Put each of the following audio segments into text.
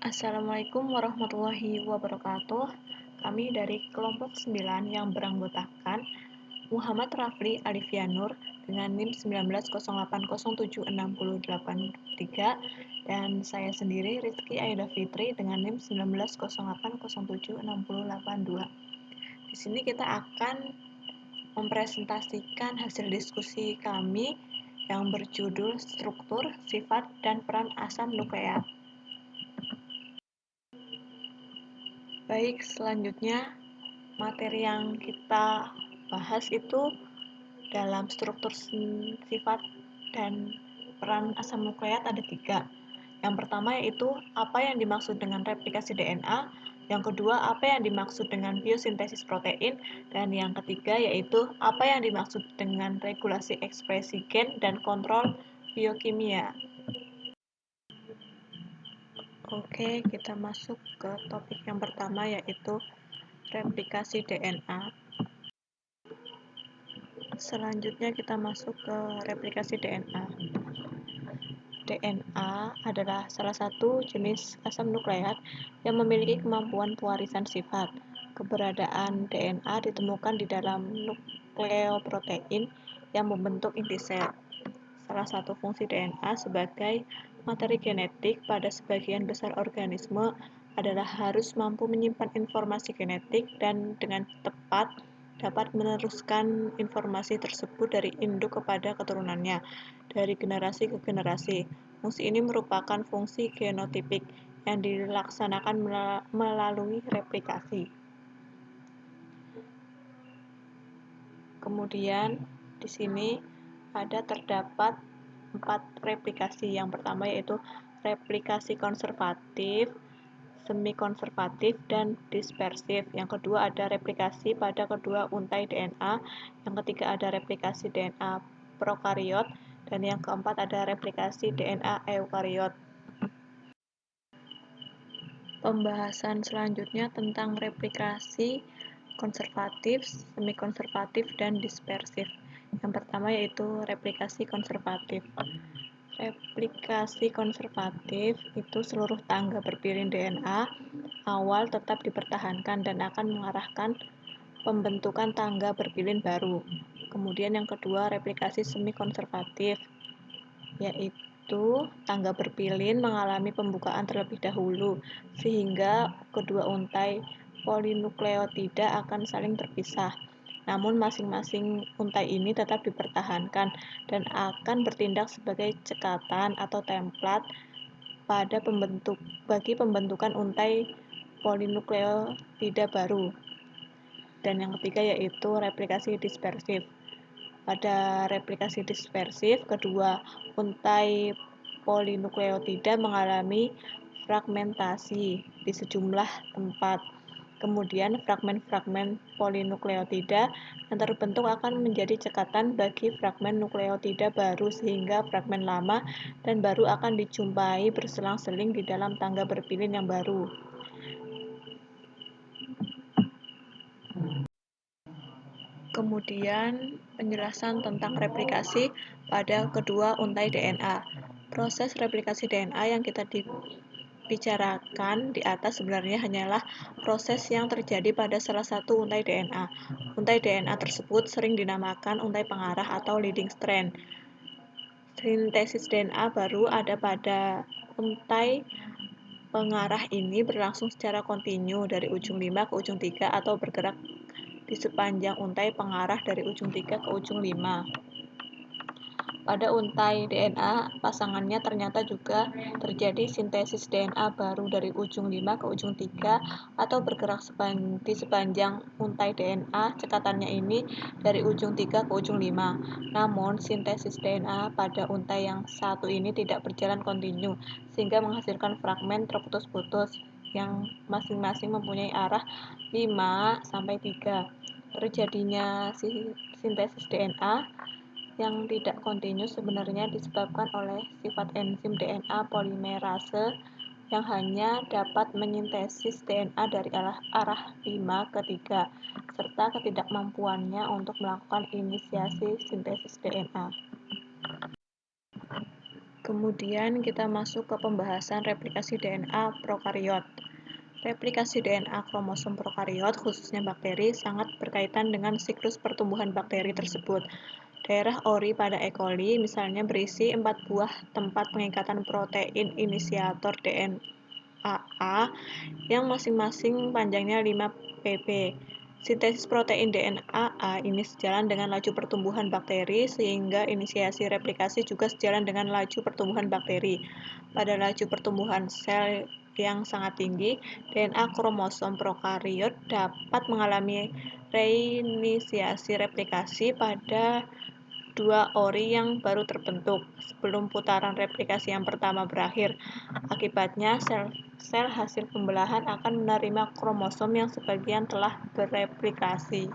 Assalamualaikum warahmatullahi wabarakatuh. Kami dari kelompok 9 yang beranggotakan Muhammad Rafli Alifianur dengan NIM 1908076883 dan saya sendiri Rizky Aida Fitri dengan NIM 1908076082. Di sini kita akan mempresentasikan hasil diskusi kami yang berjudul struktur, sifat, dan peran asam nukleat. Baik, selanjutnya materi yang kita bahas itu dalam struktur, sifat, dan peran asam nukleat ada 3. Yang pertama yaitu apa yang dimaksud dengan replikasi DNA, yang kedua apa yang dimaksud dengan biosintesis protein, dan yang ketiga yaitu apa yang dimaksud dengan regulasi ekspresi gen dan kontrol biokimia. Oke, kita masuk ke topik yang pertama yaitu replikasi DNA. Selanjutnya kita masuk ke replikasi DNA. DNA adalah salah satu jenis asam nukleat yang memiliki kemampuan pewarisan sifat. Keberadaan DNA ditemukan di dalam nukleoprotein yang membentuk inti sel. Salah satu fungsi DNA sebagai materi genetik pada sebagian besar organisme adalah harus mampu menyimpan informasi genetik dan dengan tepat dapat meneruskan informasi tersebut dari induk kepada keturunannya, dari generasi ke generasi. Fungsi ini merupakan fungsi genotipik yang dilaksanakan melalui replikasi. Kemudian di sini terdapat 4 replikasi. Yang pertama yaitu replikasi konservatif, semi-konservatif, dan dispersif. Yang kedua ada replikasi pada kedua untai DNA. Yang ketiga ada replikasi DNA prokariot. Dan yang keempat ada replikasi DNA eukariot. Pembahasan selanjutnya tentang replikasi konservatif, semi-konservatif, dan dispersif. Yang pertama yaitu replikasi konservatif. Replikasi konservatif itu seluruh tangga berpirin DNA awal tetap dipertahankan dan akan mengarahkan pembentukan tangga berpilin baru. Kemudian yang kedua replikasi semi-konservatif, yaitu tangga berpilin mengalami pembukaan terlebih dahulu sehingga kedua untai polinukleotida akan saling terpisah. Namun masing-masing untai ini tetap dipertahankan dan akan bertindak sebagai cekatan atau template bagi pembentukan untai polinukleotida baru. Dan yang ketiga yaitu replikasi dispersif. Pada replikasi dispersif, kedua untai polinukleotida mengalami fragmentasi di sejumlah tempat. Kemudian fragmen-fragmen polinukleotida yang terbentuk akan menjadi cekatan bagi fragmen nukleotida baru sehingga fragmen lama dan baru akan dijumpai berselang-seling di dalam tangga berpilin yang baru. Kemudian penjelasan tentang replikasi pada kedua untai DNA. Proses replikasi DNA yang kita bicarakan di atas sebenarnya hanyalah proses yang terjadi pada salah satu untai DNA. Untai DNA tersebut sering dinamakan untai pengarah atau leading strand. Sintesis DNA baru ada pada untai pengarah ini berlangsung secara kontinu dari ujung 5 ke ujung 3 atau bergerak di sepanjang untai pengarah dari ujung 3 ke ujung 5. Pada untai DNA, pasangannya ternyata juga terjadi sintesis DNA baru dari ujung 5 ke ujung 3 atau bergerak di sepanjang untai DNA, cekatannya ini dari ujung 3 ke ujung 5. Namun, sintesis DNA pada untai yang satu ini tidak berjalan kontinu, sehingga menghasilkan fragmen terputus-putus yang masing-masing mempunyai arah 5 sampai 3. Terjadinya sintesis DNA yang tidak kontinu sebenarnya disebabkan oleh sifat enzim DNA polimerase yang hanya dapat menyintesis DNA dari arah 5 ke 3, serta ketidakmampuannya untuk melakukan inisiasi sintesis DNA. Kemudian kita masuk ke pembahasan replikasi DNA prokariot. Replikasi DNA kromosom prokariot, khususnya bakteri, sangat berkaitan dengan siklus pertumbuhan bakteri tersebut. Daerah ori pada E. coli misalnya berisi 4 buah tempat pengikatan protein inisiator DNA yang masing-masing panjangnya 5 pp. Sintesis protein DNA ini sejalan dengan laju pertumbuhan bakteri, sehingga inisiasi replikasi juga sejalan dengan laju pertumbuhan bakteri. Pada laju pertumbuhan sel yang sangat tinggi, DNA kromosom prokariot dapat mengalami reinisiasi replikasi pada dua ori yang baru terbentuk sebelum putaran replikasi yang pertama berakhir. Akibatnya, sel hasil pembelahan akan menerima kromosom yang sebagian telah bereplikasi.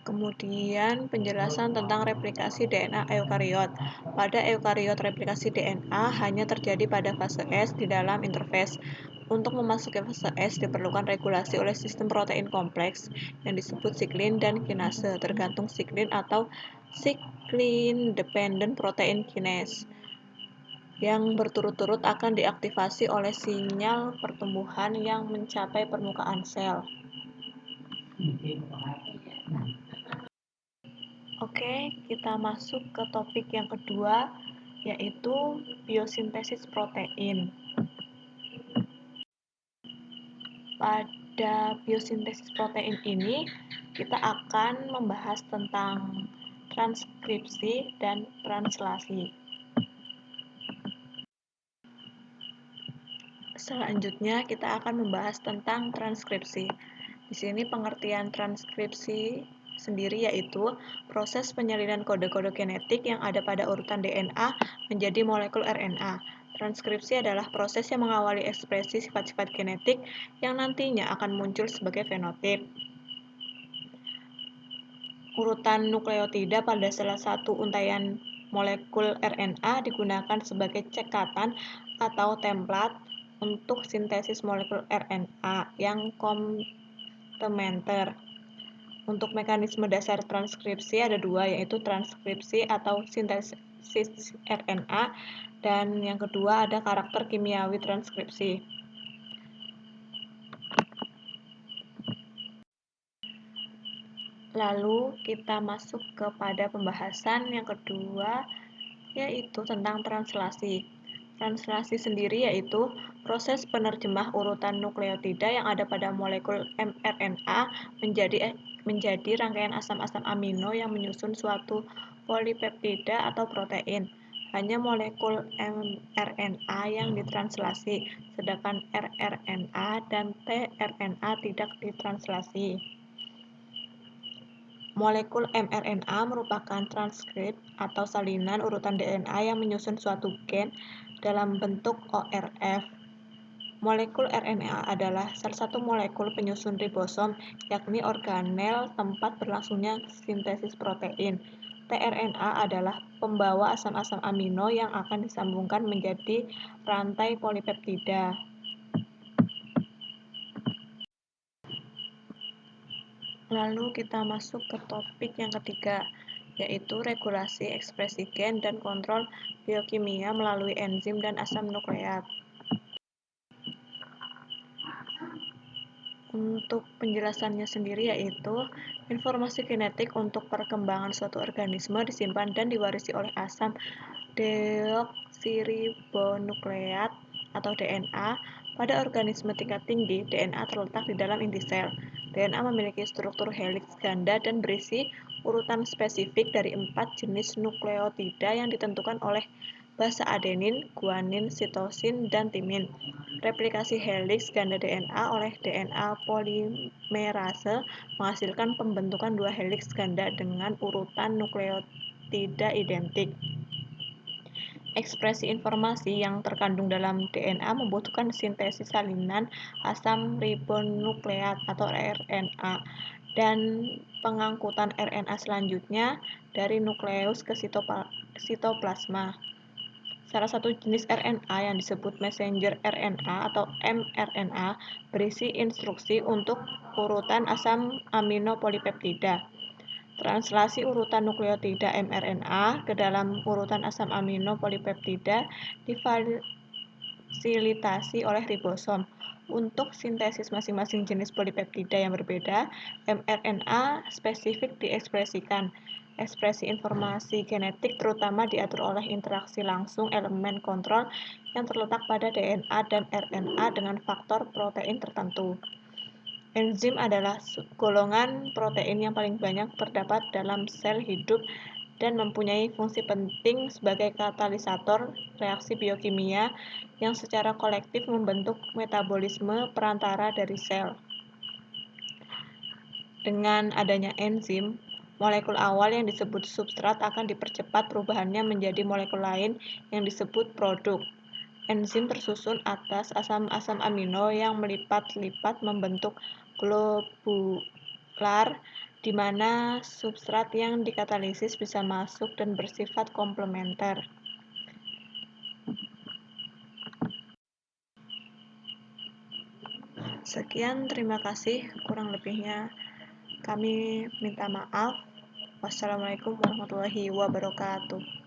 Kemudian penjelasan tentang replikasi DNA eukariot. Pada eukariot, replikasi DNA hanya terjadi pada fase S di dalam interfase. Untuk memasuki fase S diperlukan regulasi oleh sistem protein kompleks yang disebut siklin dan kinase, tergantung siklin atau siklin dependent protein kinase, yang berturut-turut akan diaktifasi oleh sinyal pertumbuhan yang mencapai permukaan sel. Oke, kita masuk ke topik yang kedua, yaitu biosintesis protein. Pada biosintesis protein ini, kita akan membahas tentang transkripsi dan translasi. Selanjutnya, kita akan membahas tentang transkripsi. Di sini pengertian transkripsi sendiri yaitu proses penyalinan kode-kode genetik yang ada pada urutan DNA menjadi molekul RNA. Transkripsi adalah proses yang mengawali ekspresi sifat-sifat genetik yang nantinya akan muncul sebagai fenotip. Urutan nukleotida pada salah satu untaian molekul RNA digunakan sebagai cekatan atau template untuk sintesis molekul RNA yang komplementer. Untuk mekanisme dasar transkripsi ada dua, yaitu transkripsi atau sintesis RNA, dan yang kedua ada karakter kimiawi transkripsi. Lalu kita masuk kepada pembahasan yang kedua, yaitu tentang translasi. Translasi sendiri yaitu proses penerjemah urutan nukleotida yang ada pada molekul mRNA menjadi rangkaian asam-asam amino yang menyusun suatu polipeptida atau protein. Hanya molekul mRNA yang ditranslasi, sedangkan rRNA dan tRNA tidak ditranslasi. Molekul mRNA merupakan transkrip atau salinan urutan DNA yang menyusun suatu gen dalam bentuk ORF. Molekul RNA adalah salah satu molekul penyusun ribosom, yakni organel tempat berlangsungnya sintesis protein. tRNA adalah pembawa asam-asam amino yang akan disambungkan menjadi rantai polipeptida. Lalu kita masuk ke topik yang ketiga, yaitu regulasi ekspresi gen dan kontrol biokimia melalui enzim dan asam nukleat. Untuk penjelasannya sendiri yaitu informasi genetik untuk perkembangan suatu organisme disimpan dan diwarisi oleh asam deoksiribonukleat atau DNA. Pada organisme tingkat tinggi, DNA terletak di dalam inti sel. DNA memiliki struktur heliks ganda dan berisi urutan spesifik dari 4 jenis nukleotida yang ditentukan oleh basa adenin, guanin, sitosin, dan timin. Replikasi heliks ganda DNA oleh DNA polimerase menghasilkan pembentukan dua heliks ganda dengan urutan nukleotida identik. Ekspresi informasi yang terkandung dalam DNA membutuhkan sintesis salinan asam ribonukleat atau RNA dan pengangkutan RNA selanjutnya dari nukleus ke sitoplasma. Salah satu jenis RNA yang disebut messenger RNA atau mRNA berisi instruksi untuk urutan asam amino polipeptida. Translasi urutan nukleotida mRNA ke dalam urutan asam amino polipeptida difasilitasi oleh ribosom. Untuk sintesis masing-masing jenis polipeptida yang berbeda, mRNA spesifik diekspresikan. Ekspresi informasi genetik terutama diatur oleh interaksi langsung elemen kontrol yang terletak pada DNA dan RNA dengan faktor protein tertentu. Enzim adalah golongan protein yang paling banyak terdapat dalam sel hidup dan mempunyai fungsi penting sebagai katalisator reaksi biokimia yang secara kolektif membentuk metabolisme perantara dari sel. Dengan adanya enzim, molekul awal yang disebut substrat akan dipercepat perubahannya menjadi molekul lain yang disebut produk. Enzim tersusun atas asam-asam amino yang melipat-lipat membentuk globular, di mana substrat yang dikatalisis bisa masuk dan bersifat komplementer. Sekian, terima kasih. Kurang lebihnya kami minta maaf. Wassalamualaikum warahmatullahi wabarakatuh.